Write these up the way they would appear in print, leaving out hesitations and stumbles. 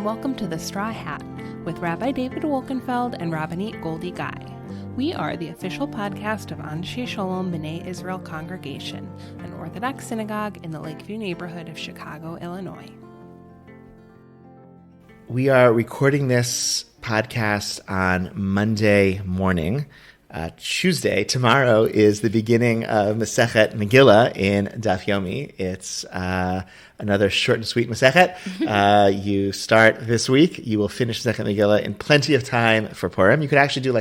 and welcome to The Straw Hat with Rabbi David Wolkenfeld and Rabbanit Goldie Guy. We are the official podcast of Anshe Shalom B'nai Israel Congregation, an Orthodox synagogue in the Lakeview neighborhood of Chicago, Illinois. We are recording this podcast on Monday morning. Tuesday, tomorrow, is the beginning of Masechet Megillah in Daf Yomi. It's another short and sweet Masechet. You start this week. You will finish Masechet Megillah in plenty of time for Purim. You could actually do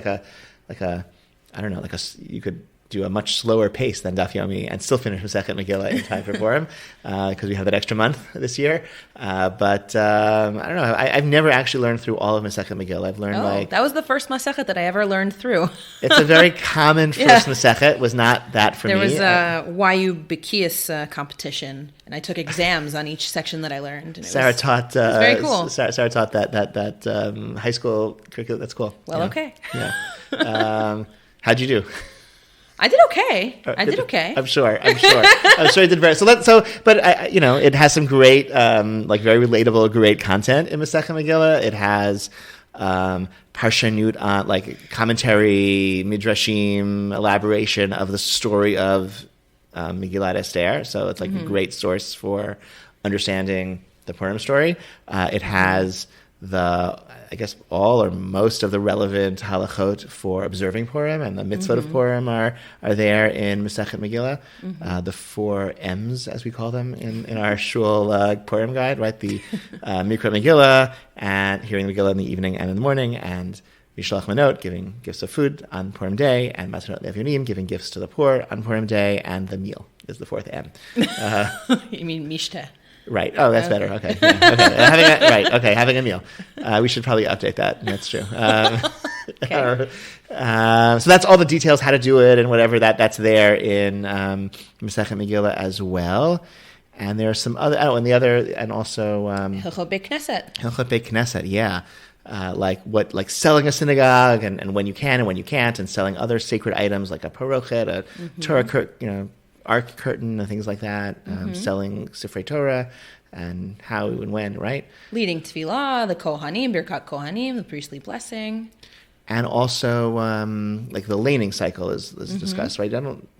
you could do a much slower pace than Daf Yomi and still finish Masechet Megillah in time for Purim because we have that extra month this year. But I don't know. I've never actually learned through all of Masechet Megillah. I've learned that was the first Masechet that I ever learned through. It's a very common first Masechet. Was not that for me. There was a YU Bekias competition, and I took exams on each section that I learned. And Sarah taught. It was very cool. Sarah taught that high school curriculum. That's cool. Well, okay. Yeah. How'd you do? I did okay. I'm sure you did very. But it has some great, very relatable, great content in Masechet Megillah. It has parshanut on commentary, midrashim, elaboration of the story of Megillat Esther. So it's a great source for understanding the Purim story. It has all or most of the relevant halachot for observing Purim, and the mitzvot of Purim are there in Masechet Megillah. The 4 M's, as we call them in our shul Purim guide, right? The Mikra Megillah, and hearing Megillah in the evening and in the morning, and Mishlach Manot, giving gifts of food on Purim day, and Matanot Le'Avyonim, giving gifts to the poor on Purim day, and the meal is the 4th M. You mean Mishteh? Right. Oh, that's better. Okay. Yeah. Okay. Having a meal. We should probably update that. That's true. Okay. So that's all the details, how to do it, and whatever that's there in Masechet Megillah as well. And there are some other. And also Hilchot Beit Knesset. Hilchot Beit Knesset. Yeah. Like selling a synagogue and when you can and when you can't, and selling other sacred items like a parochet, a Torah, Ark curtain and things like that, selling Sifrei Torah, and how and when, right? Leading Tefillah, the Kohanim, Birkat Kohanim, the priestly blessing. And also, the laning cycle is discussed, right?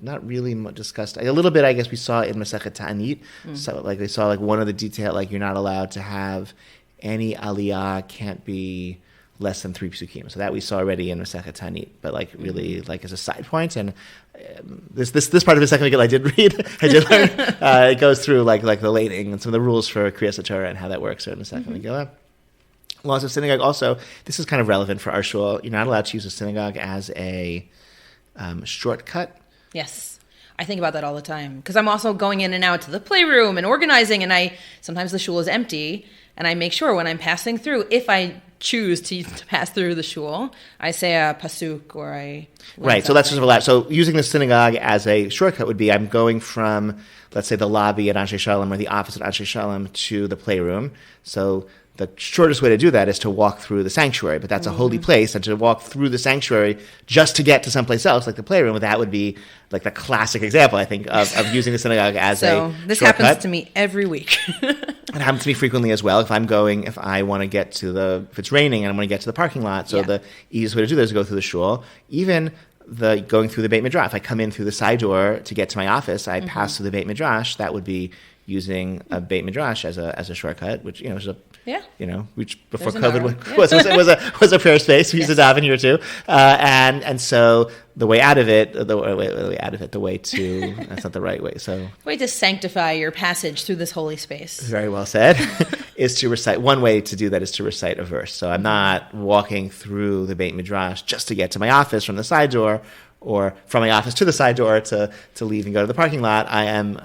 Not really discussed. A little bit, I guess, we saw in Masechet Ta'anit. So, they saw, one of the detail, you're not allowed to have any aliyah, can't be less than 3 psukim. So that we saw already in Masechet Ta'anit, but really as a side point. And this part of Masechet Megillah I did read, I did learn. It goes through like the laning and some of the rules for Kriyas Torah and how that works in Masechet Megillah. Laws of synagogue also. This is kind of relevant for our shul. You're not allowed to use a synagogue as a shortcut. Yes. I think about that all the time because I'm also going in and out to the playroom and organizing, and sometimes the shul is empty, and I make sure when I'm passing through, if I choose to pass through the shul, I say a pasuk or I... Right, so that's just allowed. So using the synagogue as a shortcut would be I'm going from, let's say, the lobby at Anshe Shalom or the office at Anshe Shalom to the playroom. So the shortest way to do that is to walk through the sanctuary, but that's a holy place, and to walk through the sanctuary just to get to someplace else, like the playroom, that would be the classic example, I think, of using the synagogue as a shortcut. So this happens to me every week. It happens to me frequently as well. If I want to get to if it's raining and I want to get to the parking lot, so the easiest way to do that is to go through the shul. Even going through the Beit Midrash. If I come in through the side door to get to my office, I pass through the Beit Midrash. That would be using a Beit Midrash as a shortcut, which is which before COVID was a prayer space. We used to daven here too, and so the way out of it, the way to that's not the right way. So way to sanctify your passage through this holy space. Very well said. Is to recite. One way to do that is to recite a verse. So I'm not walking through the Beit Midrash just to get to my office from the side door, or from my office to the side door to leave and go to the parking lot. I am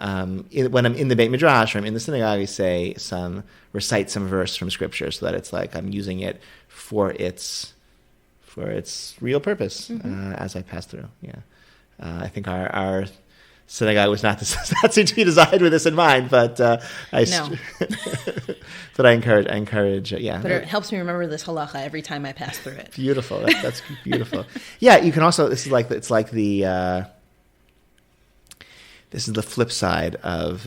when I'm in the Beit Midrash or I'm in the synagogue, I recite some verse from Scripture, so that it's I'm using it for its real purpose as I pass through. Yeah, I think our synagogue was not seem to be designed with this in mind, but but I encourage. Yeah, but it helps me remember this halacha every time I pass through it. Beautiful. That's beautiful. Yeah, you can also. This is this is the flip side of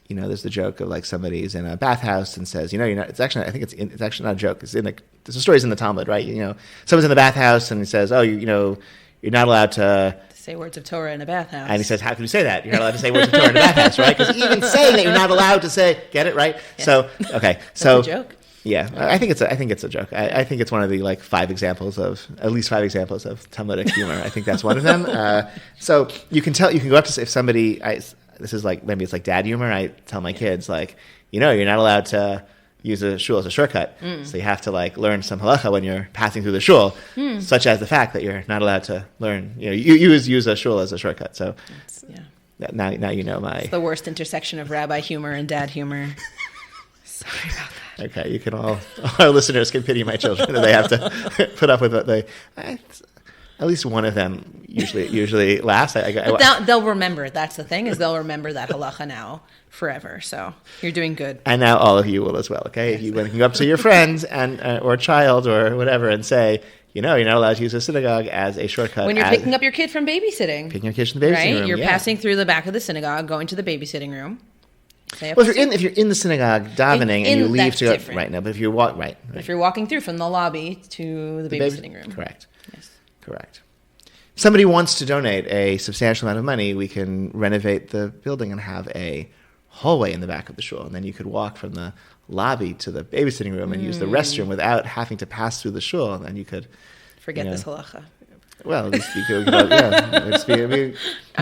there's the joke of like somebody's in a bathhouse and says, you're not. It's actually, I think it's actually not a joke. There's a stories in the Talmud, right? Someone's in the bathhouse and he says, oh, you're not allowed to say words of Torah in a bathhouse. And he says, how can you say that? You're not allowed to say words of Torah in a bathhouse, right? Because even saying that you're not allowed to say, get it, right? Yeah. So, okay. That's a joke. Yeah, I think it's a joke. I think it's one of the at least 5 examples of Talmudic humor. I think that's one of them. So you can go up to, if somebody, this is like, maybe it's like dad humor. I tell my kids like, you're not allowed to use a shul as a shortcut. So you have to like learn some halacha when you're passing through the shul, such as the fact that you're not allowed to learn, you use a shul as a shortcut. So now It's the worst intersection of rabbi humor and dad humor. Sorry about that. Okay, you can all our listeners can pity my children that they have to put up with it. At least one of them usually laughs. They'll remember. That's the thing, is they'll remember that halacha now forever. So you're doing good. And now all of you will as well. Okay, if you can go up to your friends and or child or whatever and say, you're not allowed to use a synagogue as a shortcut. When you're picking up your kid from babysitting. Picking your kid from the babysitting room. You're passing through the back of the synagogue, going to the babysitting room. Well, if you're in the synagogue davening and you leave to go different. Right now, but if you're if you're walking through from the lobby to the babysitting room, correct. Yes, correct. If somebody wants to donate a substantial amount of money, we can renovate the building and have a hallway in the back of the shul, and then you could walk from the lobby to the babysitting room and use the restroom without having to pass through the shul, and then you could forget this halacha. Well, at least you could,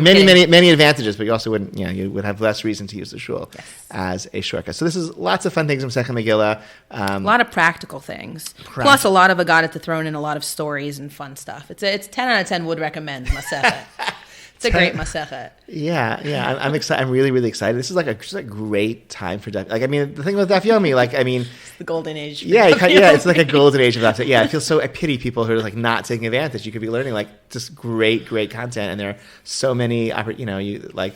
many advantages, but you also wouldn't, you would have less reason to use the shul as a shortcut. So this is lots of fun things from Masechet Megillah. A lot of practical things. Plus a lot of Agadah to throw in a lot of stories and fun stuff. It's 10 out of 10 would recommend Masechet. It's a great Masechet. Yeah. I'm excited. I'm really, really excited. This is just a great time for Daf. The thing with Daf Yomi, it's the golden age. It's like a golden age of Daf. Yeah, I pity people who are not taking advantage. You could be learning just great content, and there are so many,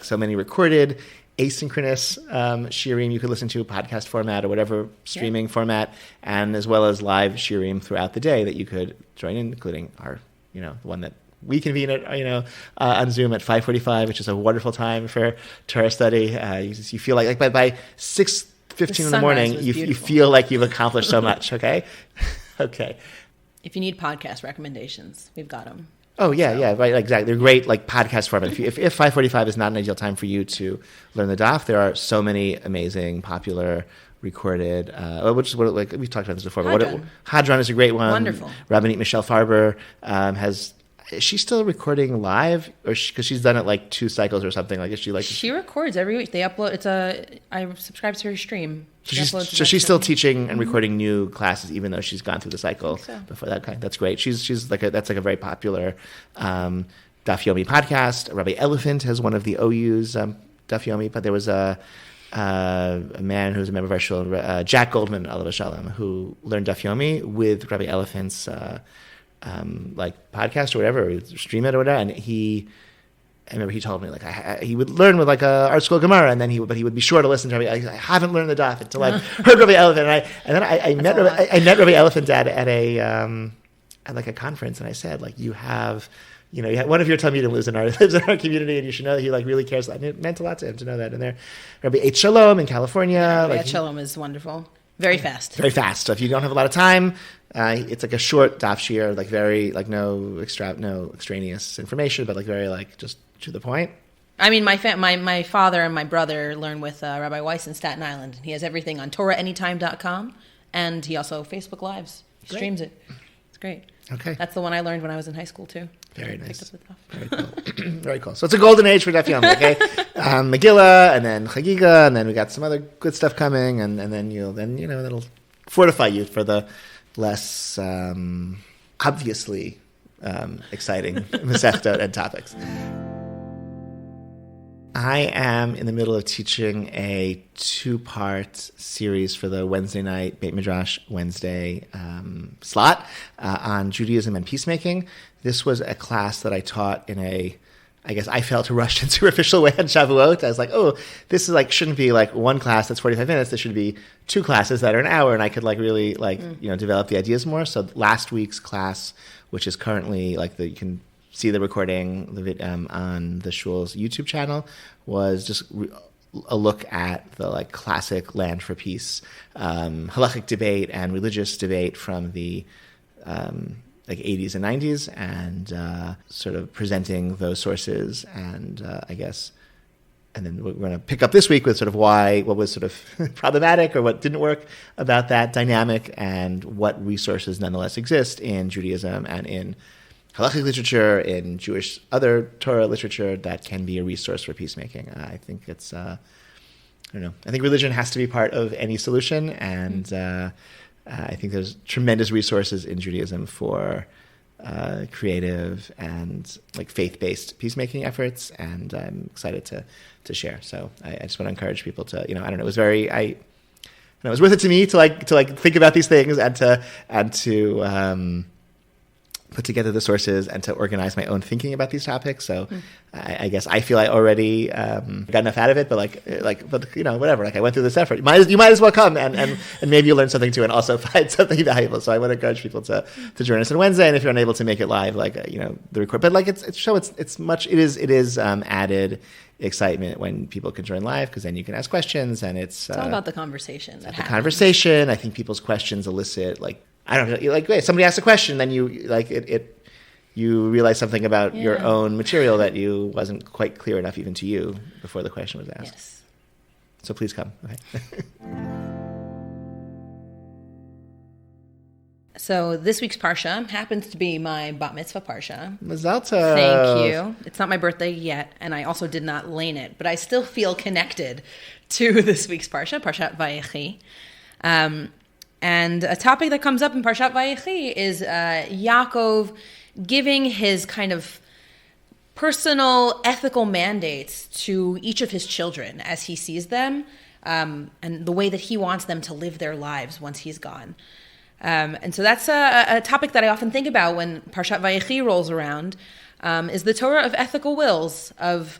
so many recorded, asynchronous shiurim you could listen to, podcast format or whatever streaming format, and as well as live shiurim throughout the day that you could join in, including our, one that we convene at, on Zoom at 5:45, which is a wonderful time for Torah study. You feel like by 6:15 in the morning, you feel like you've accomplished so much. Okay. If you need podcast recommendations, we've got them. Oh yeah, right, exactly. They're great, podcast format. If 5:45 is not an ideal time for you to learn the daf, there are so many amazing, popular, recorded, which is what we talked about this before. Hadron is a great one. Wonderful. Rabbinite Michelle Farber has. Is she still recording live, or because she's done it 2 cycles or something? She records every week. They upload. I subscribe to her stream. She's still teaching and recording new classes, even though she's gone through the cycle before that. Okay, that's great. She's that's a very popular Daf Yomi podcast. Rabbi Elephant has one of the OU's Daf Yomi, but there was a man who's a member of our shul, Jack Goldman, Alav Shalom, who learned Daf Yomi with Rabbi Elephant's podcast or whatever, or stream it or whatever, and I remember he told me he would learn with a art school Gemara, and then he would be sure to listen to Rabbi. I haven't learned the daf until I've heard Rabbi Elephant, and then I met Rabbi Elephant at a conference, and I said you have. One of your Talmidim lives in our community, and you should know that he really cares. And it meant a lot to him to know that. And there, Rabbi H. Shalom in California. Rabbi H. Shalom is wonderful. Very fast. Very fast. So if you don't have a lot of time, it's a short daf shiur, very no extraneous information, but very just to the point. I mean, my father and my brother learn with Rabbi Weiss in Staten Island, and he has everything on TorahAnytime.com, and he also Facebook Lives. He streams it. It's great. Okay. That's the one I learned when I was in high school too. Very nice. Very cool. Very cool. So it's a golden age for Daf Yomi, okay? Megillah, and then Chagiga, and then we got some other good stuff coming, and then that'll fortify you for the less obviously exciting Masechtot and topics. I am in the middle of teaching a 2-part series for the Wednesday night Beit Midrash Wednesday slot on Judaism and peacemaking. This was a class that I taught in I guess I felt rushed into an official way on Shavuot. I was like, this is shouldn't be one class that's 45 minutes. There should be 2 classes that are an hour, and I could really develop the ideas more. So last week's class, which is currently you can see the recording on the shul's YouTube channel, was just a look at the like classic land for peace halachic debate and religious debate from the like 80s and 90s, and sort of presenting those sources, and I guess, and then we're going to pick up this week with sort of what was sort of problematic or what didn't work about that dynamic, and what resources nonetheless exist in Judaism and in halachic literature, in Jewish other Torah literature that can be a resource for peacemaking. I think it's, I don't know. I think religion has to be part of any solution, and I think there's tremendous resources in Judaism for creative and like faith-based peacemaking efforts, and I'm excited to share. So I just want to encourage people to, I don't know, it was worth it to me to think about these things and to put together the sources and to organize my own thinking about these topics. So I guess I feel I already got enough out of it, but whatever. Like I went through this effort. You might as well come and maybe you'll learn something too and also find something valuable. So I want to encourage people to join us on Wednesday. And if you're unable to make it live, the record, but it is added excitement when people can join live, because then you can ask questions, and it's all about the conversation. I think people's questions elicit I don't know, wait, somebody asks a question, then you you realize something about your own material that wasn't quite clear enough even to you before the question was asked. Yes. So please come. Okay. So this week's Parsha happens to be my Bat Mitzvah Parsha. Mazal tov. Thank you. It's not my birthday yet, and I also did not lane it, but I still feel connected to this week's Parsha, Parshat Vayechi. And a topic that comes up in Parshat Vayechi is Yaakov giving his kind of personal ethical mandates to each of his children as he sees them, and the way that he wants them to live their lives once he's gone. And so that's a topic that I often think about when Parshat Vayechi rolls around, is the Torah of ethical wills, of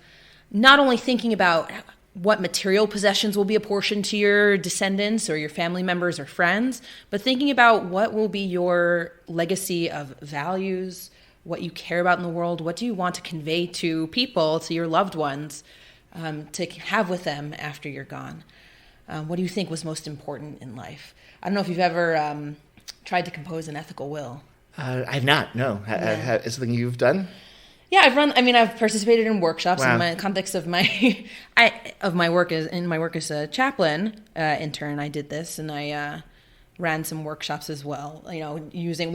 not only thinking about what material possessions will be apportioned to your descendants or your family members or friends, but thinking about what will be your legacy of values, what you care about in the world, what do you want to convey to people, to your loved ones, to have with them after you're gone. What do you think was most important in life? I don't know if you've ever tried to compose an ethical will. I've not, no. Is it something you've done? Yeah, I've participated in workshops in the context of my work as a chaplain intern. I did this, and I ran some workshops as well. We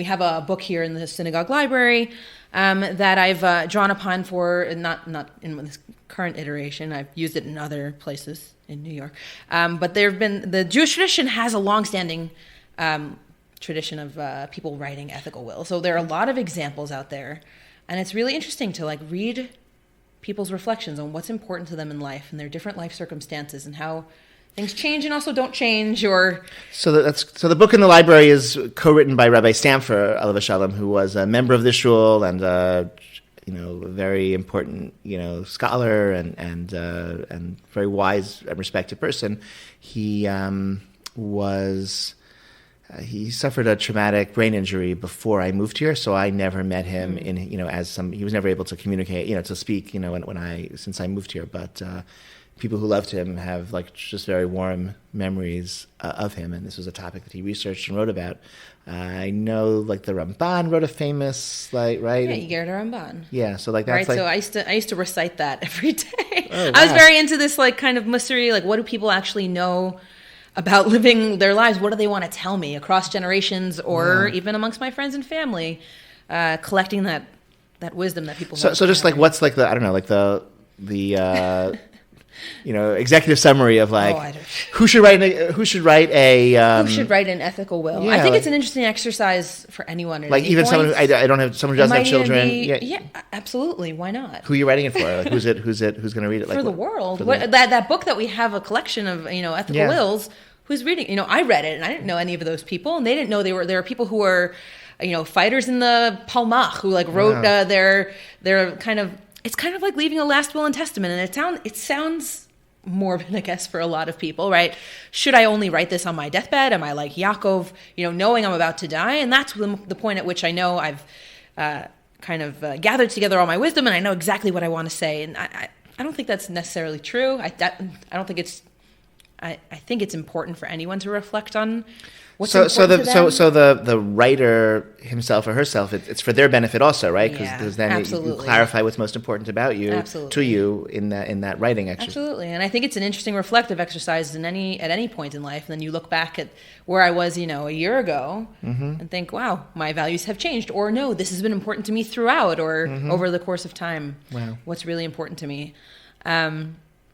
have a book here in the synagogue library that I've drawn upon for not in this current iteration. I've used it in other places in New York, but the Jewish tradition has a longstanding tradition of people writing ethical wills. So there are a lot of examples out there. And it's really interesting to read people's reflections on what's important to them in life and their different life circumstances and how things change and also don't change. So the book in the library is co-written by Rabbi Stamfer, Alav Shalom, who was a member of the shul and a very important scholar and very wise and respected person. He suffered a traumatic brain injury before I moved here, so I never met him he was never able to communicate, to speak, since I moved here. But people who loved him have just very warm memories of him, and this was a topic that he researched and wrote about. I know the Ramban wrote a famous right? Yeah, Yiger Ramban. Yeah, so that's right. So I used to recite that every day. Oh, wow. I was very into this kind of mystery, what do people actually know about living their lives? What do they want to tell me across generations or even amongst my friends and family? Collecting that wisdom that people. So just what's the I don't know the executive summary of who should write an ethical will. Yeah, I think it's an interesting exercise for anyone. Even someone who someone who doesn't have children. Yeah, absolutely. Why not? Who are you writing it for? Who's going to read it? For the world. That book that we have a collection of ethical wills. Who's reading? I read it and I didn't know any of those people, and they didn't know there were people who were fighters in the Palmach who wrote their kind of. It's kind of like leaving a last will and testament, and it sounds morbid, I guess, for a lot of people, right? Should I only write this on my deathbed? Am I like Yaakov, knowing I'm about to die? And that's the point at which I know I've gathered together all my wisdom, and I know exactly what I want to say. And I don't think that's necessarily true. I don't think it's. I think it's important for anyone to reflect on what's important to them. So the writer himself or herself, it's for their benefit also, right? Because then you clarify what's most important about you to you in that writing exercise. Absolutely, and I think it's an interesting reflective exercise at any point in life. And then you look back at where I was, a year ago, and think, wow, my values have changed, or no, this has been important to me throughout, or over the course of time. Wow, what's really important to me.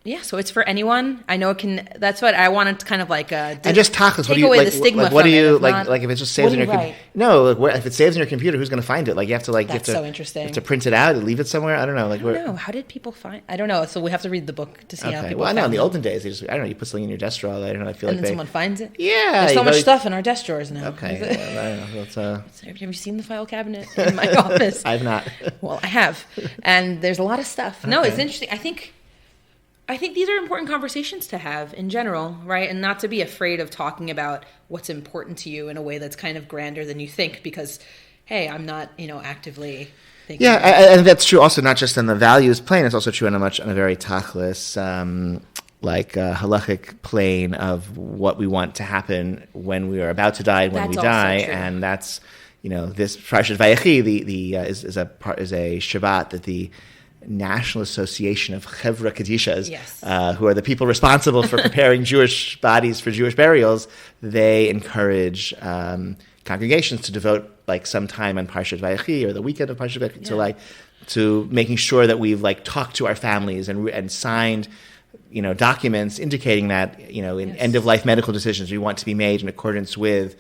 Yeah, so it's for anyone. I know it can. That's what I wanted to kind of like. And just talk us. Take away the stigma. What do you like? Like if it just saves in your computer? No, if it saves in your computer, who's going to find it? Like you have to That's so interesting. You have to print it out and leave it somewhere. I don't know. I don't know. How did people find? I don't know. So we have to read the book to see how people. Well, I know in the olden days, they just, I don't know. You put something in your desk drawer. I don't know. I feel and then someone finds it. Yeah, there's so much stuff in our desk drawers now. Okay, I don't know. Have you seen the file cabinet in my office? I've not. Well, I have, and there's a lot of stuff. No, it's interesting. I think these are important conversations to have in general, right? And not to be afraid of talking about what's important to you in a way that's kind of grander than you think because, hey, I'm not, actively thinking. Yeah, and that's true also not just in the values plane. It's also true on a very tachlis, halachic plane of what we want to happen when we are about to die and when we die. True. And that's, this Parashat Vayechi is a Shabbat that the National Association of Chevra Kadishas, who are the people responsible for preparing Jewish bodies for Jewish burials, they encourage congregations to devote some time on Parshat Vayechi or the weekend of Parshat Vayechi to making sure that we've talked to our families and signed documents indicating that in end of life medical decisions we want to be made in accordance with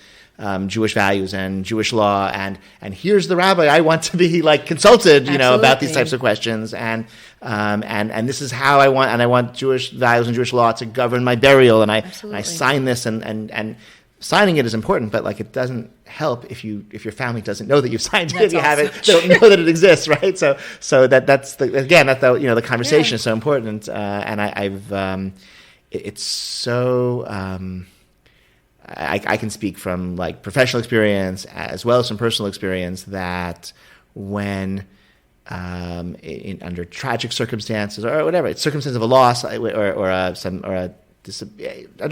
Jewish values and Jewish law, and here's the rabbi I want to be consulted, about these types of questions, and this is how I want Jewish values and Jewish law to govern my burial, and I sign this, and signing it is important, but it doesn't help if your family doesn't know that you've signed it, if you haven't, they don't know that it exists, right? So that's the conversation is so important, and it's so. I can speak from professional experience as well as from personal experience that when under tragic circumstances or whatever, it's circumstance of a loss under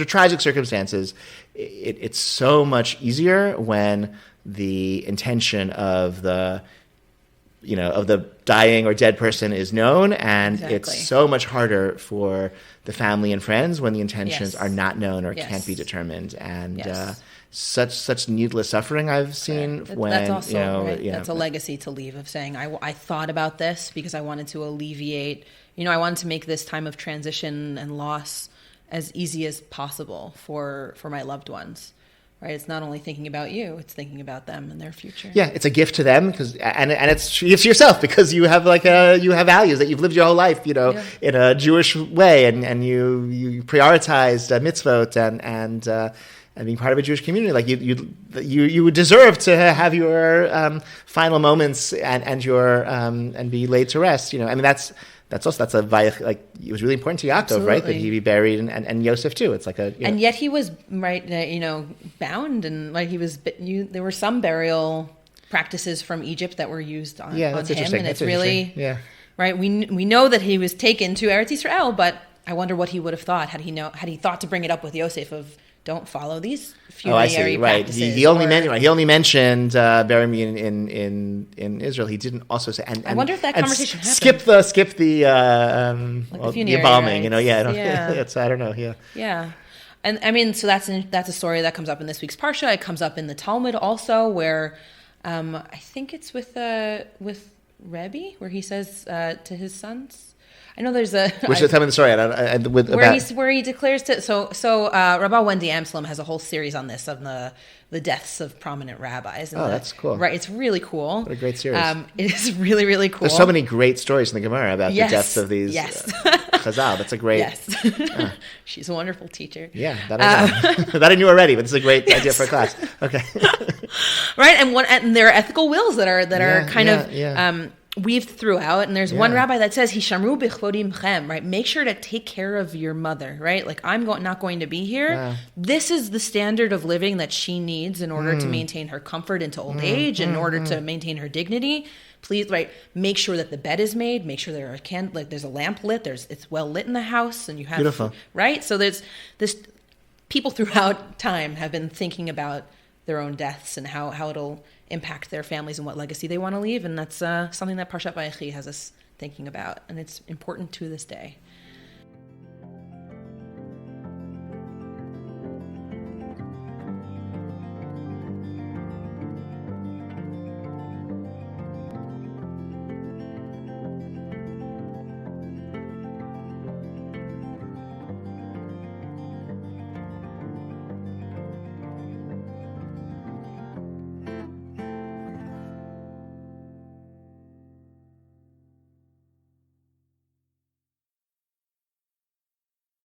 tragic circumstances, it's so much easier when the intention of the dying or dead person is known, and it's so much harder for the family and friends when the intentions are not known or can't be determined, and such needless suffering I've seen when that's also that's a legacy to leave of saying I thought about this because I wanted to alleviate, I wanted to make this time of transition and loss as easy as possible for my loved ones. Right, it's not only thinking about you; it's thinking about them and their future. Yeah, it's a gift to them and it's a gift to yourself because you have you have values that you've lived your whole life, in a Jewish way, and you prioritized mitzvot and being part of a Jewish community. You would deserve to have your final moments and your and be laid to rest. That's a it was really important to Yaakov, Absolutely. Right? That he be buried, and Yosef too. It's and yet he was bound, and he was. There were some burial practices from Egypt that were used on him, and it's really right. We know that he was taken to Eretz Yisrael, but I wonder what he would have thought had he thought to bring it up with Yosef of. Don't follow these funerary practices. He only mentioned burying me in Israel. He didn't also say. And I wonder if that conversation happened. Skip the embalming. Rites. I don't know. Yeah. Yeah, and so that's a story that comes up in this week's parsha. It comes up in the Talmud also, where I think it's with Rebbe, where he says to his sons. I know there's a... Which tell me the story. Where he declares to... So Rabbi Wendy Amslam has a whole series on this, on the deaths of prominent rabbis. And that's cool. Right, it's really cool. What a great series. It is really, really cool. There's so many great stories in the Gemara about the deaths of these Chazal. That's a great... Yes. She's a wonderful teacher. Yeah, that I know. That I knew already, but it's a great idea for a class. Okay. Right, and there are ethical wills that are kind of... weaved throughout. And there's one rabbi that says, Hishamru b'chvodim, right? Make sure to take care of your mother, right? Like, I'm not going to be here. Yeah. This is the standard of living that she needs in order to maintain her comfort into old age, in order to maintain her dignity. Please, right, make sure that the bed is made, make sure there's a lamp lit, it's well lit in the house, and you have, beautiful, right? So there's this, people throughout time have been thinking about their own deaths and how it'll impact their families and what legacy they want to leave, and that's something that Parshat Vayechi has us thinking about, and it's important to this day.